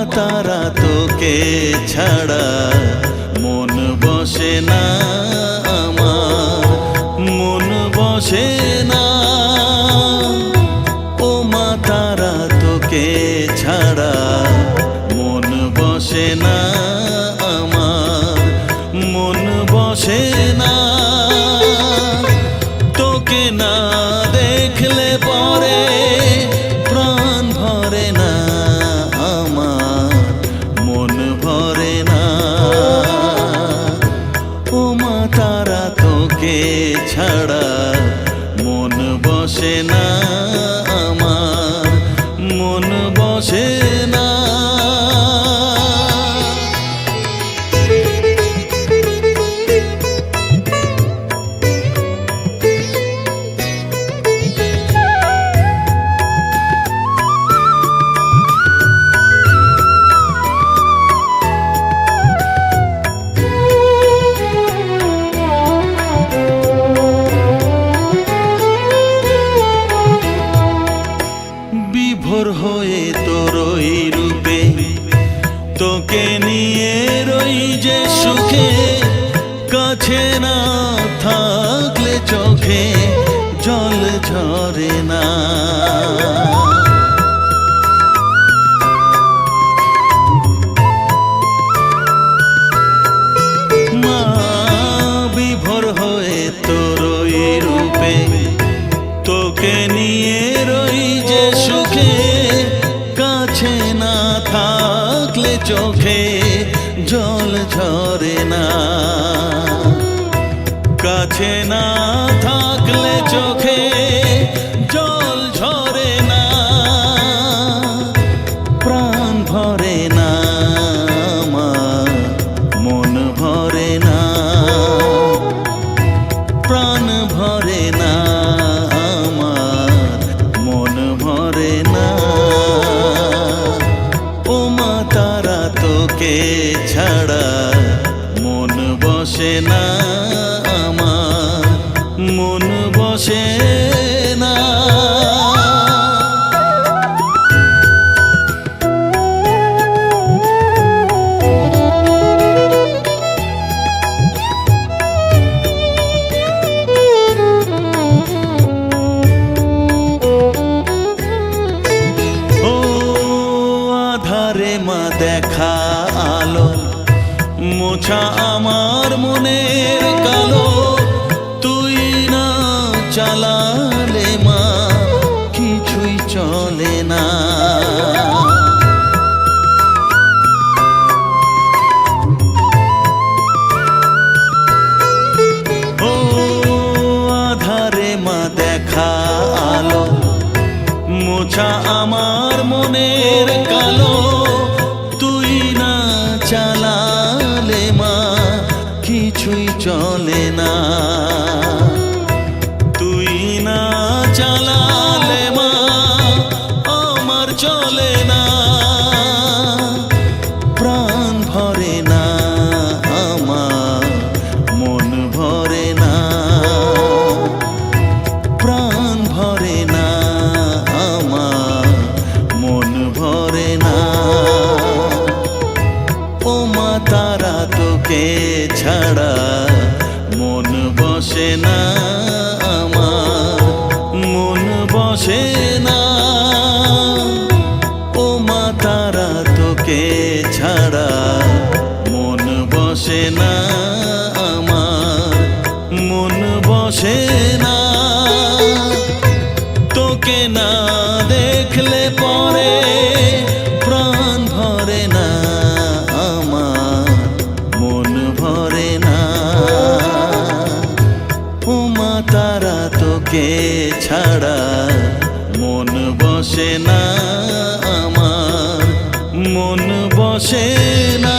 তারা তোকে ছাড়া মন বসে না আমার, মন বসে না। ও মা তারা তোকে ছাড়া মন বসে না আমার, মন বসে না। তোকে না দেখলে পরে প্রাণ ভরে না আমার, মন ভরে না। ও মা তারা তোকে ছাড়া মন বসে না আমার, মন বসে না। বিভোর হয়ে তোরই রূপে তোকে নিয়ে রই যে সুখে, কাছে না থাকলে চোখে জল ঝরে না। মা বিভোর হয়ে তোরই রূপে তোকে নিয়ে রই যে সুখে, কাছে না থাকলে চোখে জল ঝরে না। কাছে না থাকলে চোখে জল ঝরে না, প্রাণ ভরে না আমার, মন ভরে না, প্রাণ ভরে না আমার, মন ভরে না। ও মা তারা তোকে ছাড়া মন বসে না আমার, মন বসে না। আধারে মা দেখা আলো মোছা আমার মনের কালো, তুই না চালালে মা কিছুই চলে না। ও আধারে মা দেখা আলো মোছা আমার মনের কালো, তুই না চালালে মা কিছুই চলে না। তুই না চালালে মা আমার চলে না, প্রাণ ভরে না আমার, মন ভরে না, প্রাণ ভরে না আমার, মন ভরে না। ও মা তারা তোকে ছাড়া মন বসে না আমার, মন বসে না। ও মা তারা তোকে ছাড়া মন বসে না আমার, মন বসে না। তোকে না দেখলে পরে প্রাণ ভরে না আমার, মন ভরে না। ও মা তারা তোকে ছাড়া মন বসে না আমার, মন বসে না।